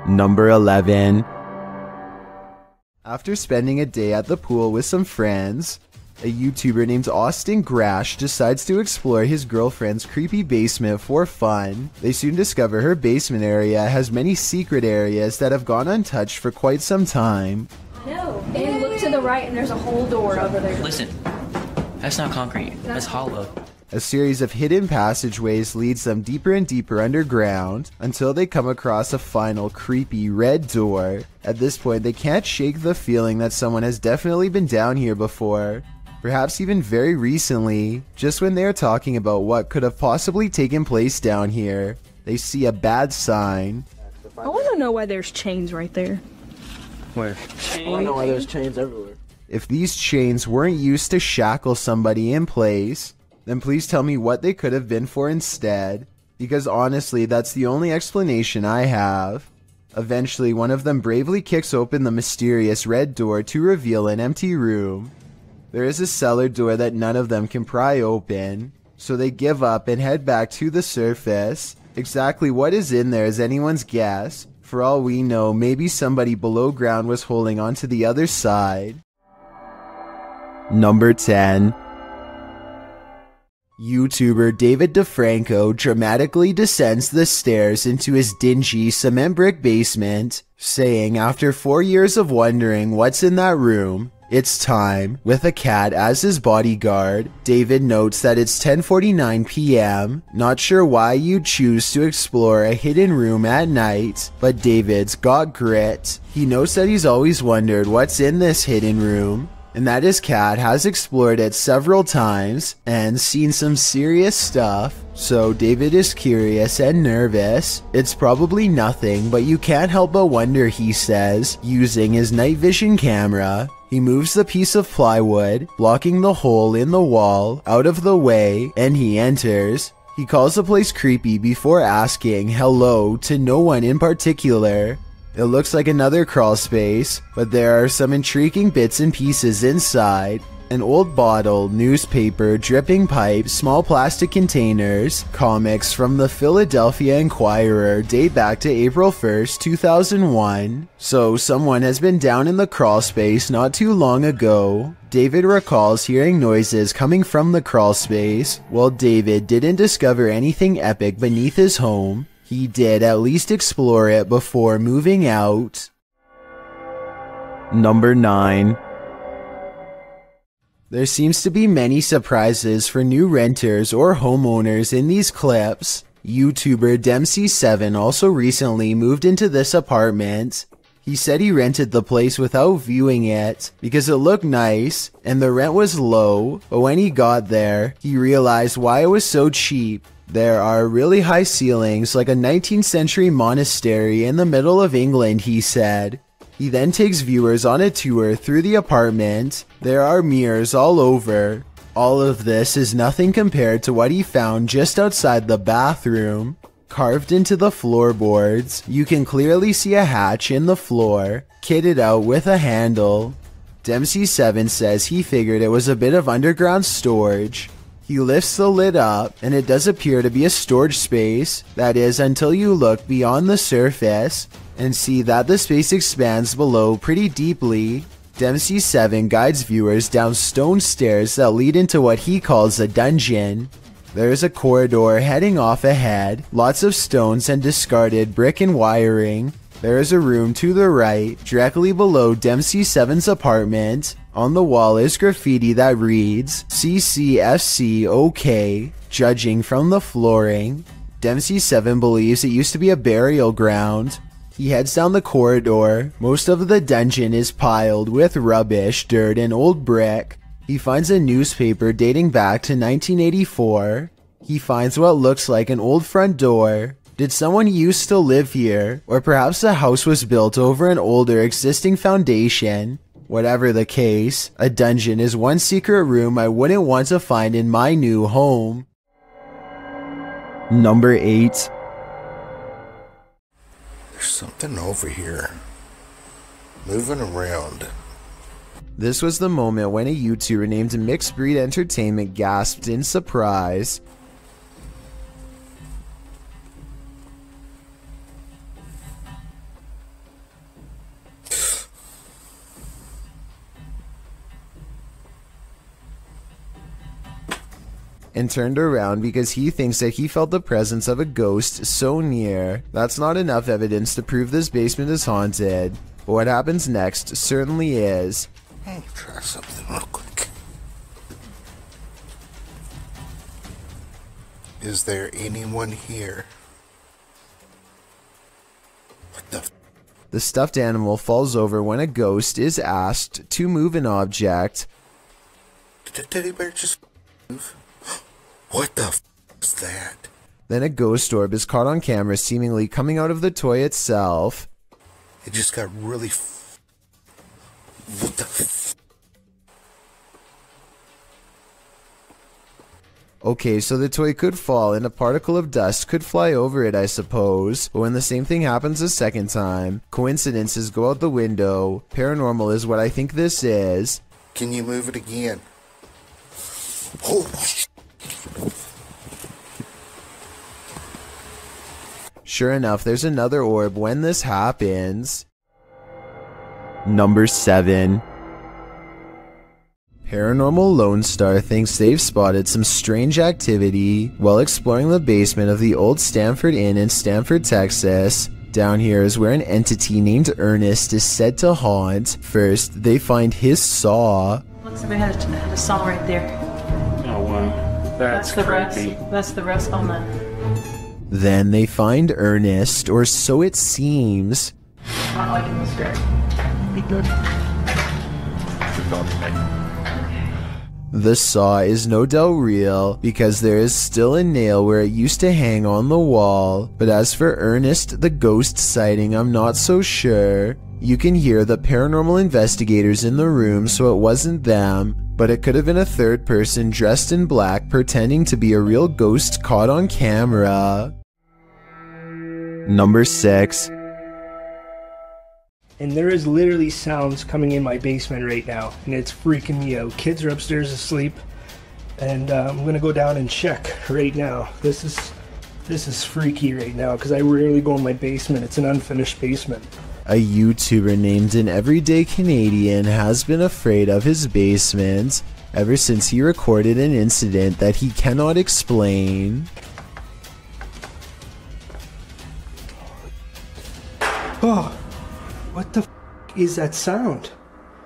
Number 11. After spending a day at the pool with some friends, a YouTuber named Austin Grash decides to explore his girlfriend's creepy basement for fun. They soon discover her basement area has many secret areas that have gone untouched for quite some time. No, and look to the right and there's a whole door over there. Listen, that's not concrete, that's hollow. A series of hidden passageways leads them deeper and deeper underground until they come across a final creepy red door. At this point, they can't shake the feeling that someone has definitely been down here before. Perhaps even very recently, just when they are talking about what could have possibly taken place down here, they see a bad sign. I want to know why there's chains right there. Where? I want to know why there's chains everywhere. If these chains weren't used to shackle somebody in place, then please tell me what they could have been for instead, because honestly, that's the only explanation I have. Eventually, one of them bravely kicks open the mysterious red door to reveal an empty room. There is a cellar door that none of them can pry open, so they give up and head back to the surface. Exactly what is in there is anyone's guess. For all we know, maybe somebody below ground was holding on to the other side. Number 10. YouTuber David DeFranco dramatically descends the stairs into his dingy cement brick basement, saying after 4 years of wondering what's in that room, it's time. With a cat as his bodyguard, David notes that it's 10:49 p.m. Not sure why you'd choose to explore a hidden room at night, but David's got grit. He notes that he's always wondered what's in this hidden room, and that his cat has explored it several times and seen some serious stuff. So David is curious and nervous. It's probably nothing, but you can't help but wonder, he says, using his night vision camera. He moves the piece of plywood, blocking the hole in the wall, out of the way, and he enters. He calls the place creepy before asking hello to no one in particular. It looks like another crawl space, but there are some intriguing bits and pieces inside. An old bottle, newspaper, dripping pipe, small plastic containers, comics from the Philadelphia Inquirer date back to April 1st, 2001. So someone has been down in the crawl space not too long ago. David recalls hearing noises coming from the crawl space. While David didn't discover anything epic beneath his home, he did at least explore it before moving out. Number 9. There seems to be many surprises for new renters or homeowners in these clips. YouTuber Dempsey7 also recently moved into this apartment. He said he rented the place without viewing it because it looked nice and the rent was low, but when he got there, he realized why it was so cheap. There are really high ceilings like a 19th century monastery in the middle of England, he said. He then takes viewers on a tour through the apartment. There are mirrors all over. All of this is nothing compared to what he found just outside the bathroom. Carved into the floorboards, you can clearly see a hatch in the floor, kitted out with a handle. Dempsey7 says he figured it was a bit of underground storage. He lifts the lid up, and it does appear to be a storage space. That is, until you look beyond the surface and see that the space expands below pretty deeply. Dempsey7 guides viewers down stone stairs that lead into what he calls a dungeon. There is a corridor heading off ahead, lots of stones and discarded brick and wiring. There is a room to the right, directly below Dempsey7's apartment. On the wall is graffiti that reads, CCFC OK, judging from the flooring. Dempsey7 believes it used to be a burial ground. He heads down the corridor. Most of the dungeon is piled with rubbish, dirt, and old brick. He finds a newspaper dating back to 1984. He finds what looks like an old front door. Did someone used to live here? Or perhaps the house was built over an older existing foundation? Whatever the case, a dungeon is one secret room I wouldn't want to find in my new home. Number 8. There's something over here, moving around. This was the moment when a YouTuber named Mixed Breed Entertainment gasped in surprise. and turned around because he thinks that he felt the presence of a ghost so near. That's not enough evidence to prove this basement is haunted, but what happens next certainly is. I'll try something real quick. Is there anyone here? What the f? The stuffed animal falls over when a ghost is asked to move an object. Did the teddy bear just move? What the f is that? Then a ghost orb is caught on camera seemingly coming out of the toy itself. It just got really what the f? Okay, so the toy could fall and a particle of dust could fly over it, I suppose. But when the same thing happens a second time, coincidences go out the window. Paranormal is what I think this is. Can you move it again? Oh, Sure enough, there's another orb when this happens. Number 7. Paranormal Lone Star thinks they've spotted some strange activity while exploring the basement of the old Stanford Inn in Stanford, Texas. Down here is where an entity named Ernest is said to haunt. First, they find his saw. Look, somebody had a saw right there. Oh wow, that's the creepy. rest. That's the rest on that. Then they find Ernest, or so it seems. Not liking this guy. The saw is no doubt real because there is still a nail where it used to hang on the wall, but as for Ernest the ghost sighting, I'm not so sure. You can hear the paranormal investigators in the room, so it wasn't them, but it could have been a third person dressed in black pretending to be a real ghost caught on camera. Number 6. And there is literally sounds coming in my basement right now, and it's freaking me out. Kids are upstairs asleep, and I'm gonna go down and check right now. This is freaky right now because I rarely go in my basement. It's an unfinished basement. A YouTuber named An Everyday Canadian has been afraid of his basement ever since he recorded an incident that he cannot explain. Oh, what the f is that sound?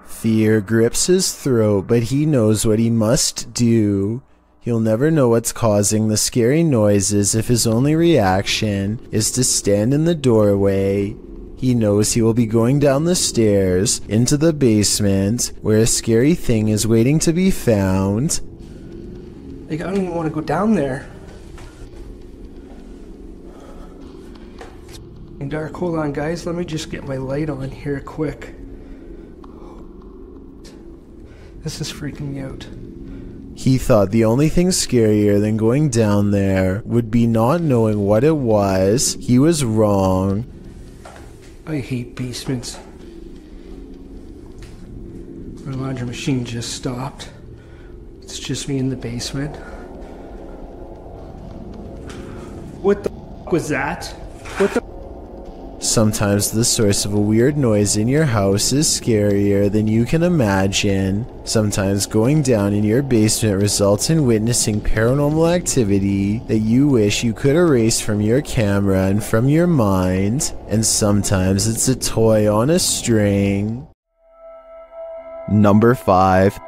Fear grips his throat, but he knows what he must do. He'll never know what's causing the scary noises if his only reaction is to stand in the doorway. He knows he will be going down the stairs into the basement where a scary thing is waiting to be found. Like, I don't even want to go down there. It's f***ing dark. Hold on, guys. Let me just get my light on here quick. This is freaking me out. He thought the only thing scarier than going down there would be not knowing what it was. He was wrong. I hate basements. My laundry machine just stopped. It's just me in the basement. What the f was that? What the? Sometimes the source of a weird noise in your house is scarier than you can imagine. Sometimes going down in your basement results in witnessing paranormal activity that you wish you could erase from your camera and from your mind. And sometimes it's a toy on a string. Number 5.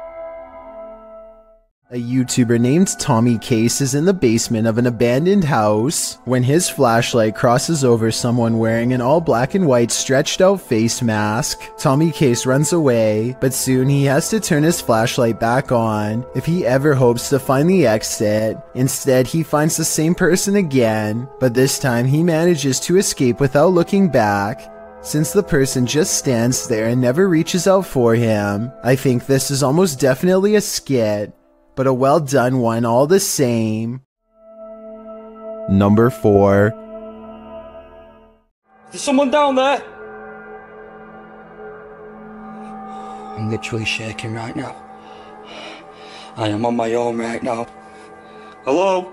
A YouTuber named Tommy Case is in the basement of an abandoned house when his flashlight crosses over someone wearing an all black and white stretched out face mask. Tommy Case runs away, but soon he has to turn his flashlight back on if he ever hopes to find the exit. Instead, he finds the same person again, but this time he manages to escape without looking back. Since the person just stands there and never reaches out for him, I think this is almost definitely a skit, but a well done one all the same. Number 4. There's someone down there! I'm literally shaking right now. I am on my own right now. Hello?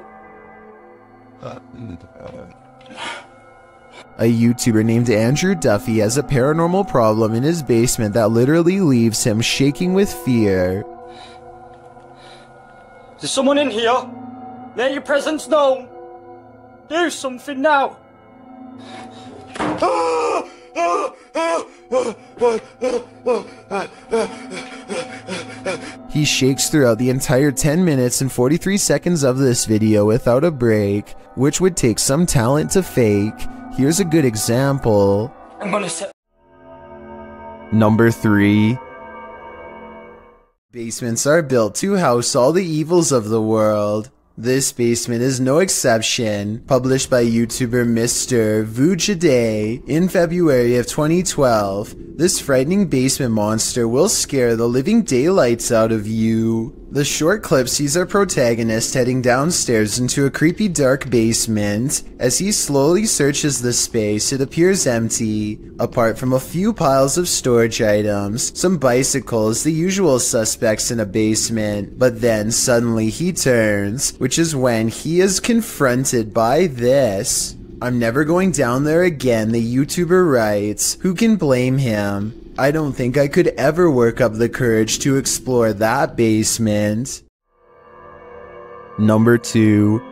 A YouTuber named Andrew Duffy has a paranormal problem in his basement that literally leaves him shaking with fear. Is there someone in here? Let your presence known. There's something now. He shakes throughout the entire 10 minutes and 43 seconds of this video without a break, which would take some talent to fake. Here's a good example. I'm gonna set. Number 3. Basements are built to house all the evils of the world. This basement is no exception. Published by YouTuber Mr. Vujade in February of 2012, this frightening basement monster will scare the living daylights out of you. The short clip sees our protagonist heading downstairs into a creepy dark basement. As he slowly searches the space, it appears empty, apart from a few piles of storage items, some bicycles, the usual suspects in a basement. But then suddenly he turns, which is when he is confronted by this. "I'm never going down there again," the YouTuber writes. Who can blame him? I don't think I could ever work up the courage to explore that basement. Number 2.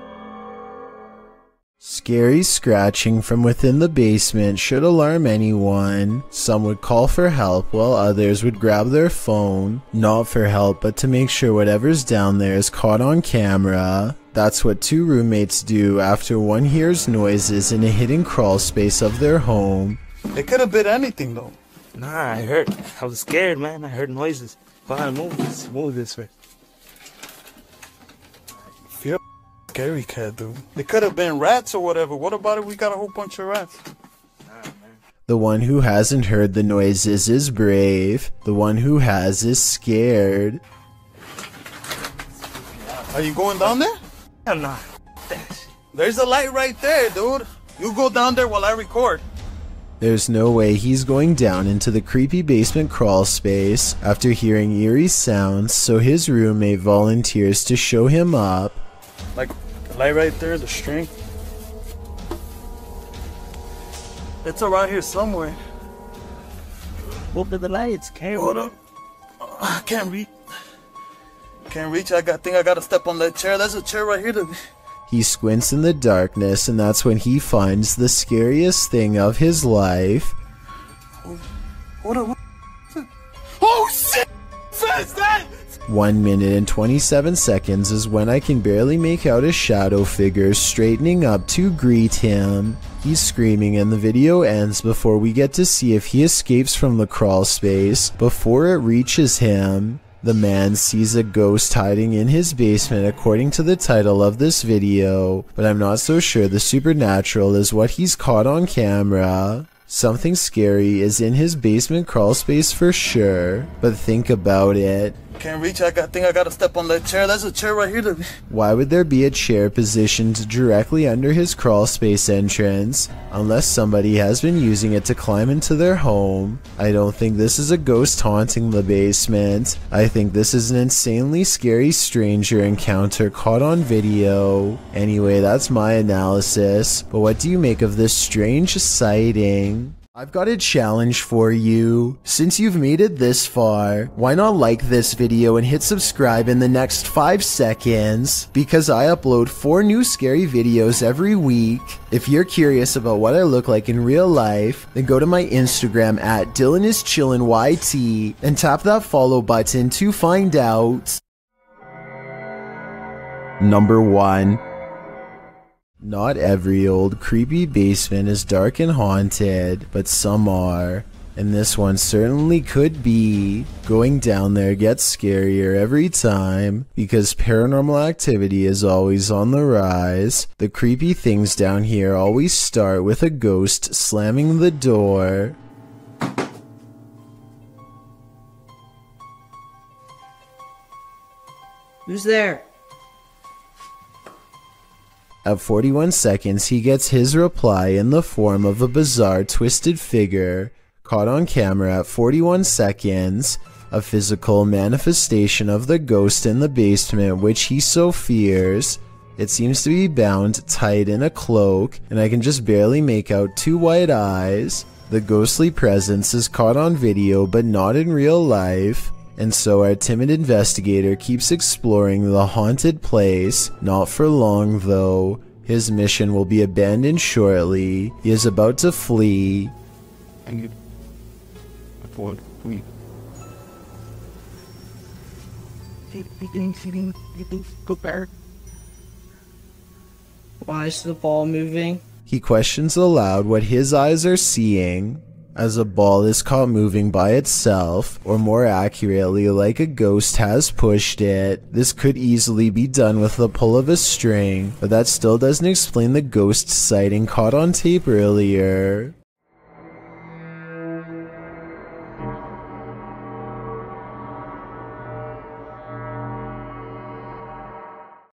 Scary scratching from within the basement should alarm anyone. Some would call for help while others would grab their phone, not for help but to make sure whatever's down there is caught on camera. That's what 2 roommates do after one hears noises in a hidden crawl space of their home. It could have been anything though. Nah, I heard. I was scared, man. I heard noises. Come on, move this way. You're a scary cat, dude. It could have been rats or whatever. What about if we got a whole bunch of rats? The one who hasn't heard the noises is brave. The one who has is scared. Are you going down there? Hell nah. There's a light right there, dude. You go down there while I record. There's no way he's going down into the creepy basement crawl space after hearing eerie sounds, so his roommate volunteers to show him up. Like, the light right there, the string. It's around here somewhere. Move to the lights, careful. Hold up. I can't reach. Can't reach. I think I gotta step on that chair. There's a chair right here. He squints in the darkness, and that's when he finds the scariest thing of his life. What? Oh shit! What's that? 1 minute and 27 seconds is when I can barely make out a shadow figure straightening up to greet him. He's screaming and the video ends before we get to see if he escapes from the crawl space before it reaches him. The man sees a ghost hiding in his basement according to the title of this video, but I'm not so sure the supernatural is what he's caught on camera. Something scary is in his basement crawl space for sure, but think about it. Can't reach. I think I gotta step on that chair. There's a chair right here. Why would there be a chair positioned directly under his crawl space entrance? Unless somebody has been using it to climb into their home. I don't think this is a ghost haunting the basement. I think this is an insanely scary stranger encounter caught on video. Anyway, that's my analysis. But what do you make of this strange sighting? I've got a challenge for you. Since you've made it this far, why not like this video and hit subscribe in the next 5 seconds? Because I upload 4 new scary videos every week. If you're curious about what I look like in real life, then go to my Instagram at DylanIsChillinYT and tap that follow button to find out. Number 1. Not every old creepy basement is dark and haunted, but some are. And this one certainly could be. Going down there gets scarier every time, because paranormal activity is always on the rise. The creepy things down here always start with a ghost slamming the door. Who's there? At 41 seconds, he gets his reply in the form of a bizarre twisted figure, caught on camera at 41 seconds, a physical manifestation of the ghost in the basement which he so fears. It seems to be bound tight in a cloak, and I can just barely make out 2 white eyes. The ghostly presence is caught on video but not in real life. And so our timid investigator keeps exploring the haunted place. Not for long though. His mission will be abandoned shortly. He is about to flee. Why is the ball moving? He questions aloud what his eyes are seeing, as a ball is caught moving by itself, or more accurately, like a ghost has pushed it. This could easily be done with the pull of a string, but that still doesn't explain the ghost sighting caught on tape earlier.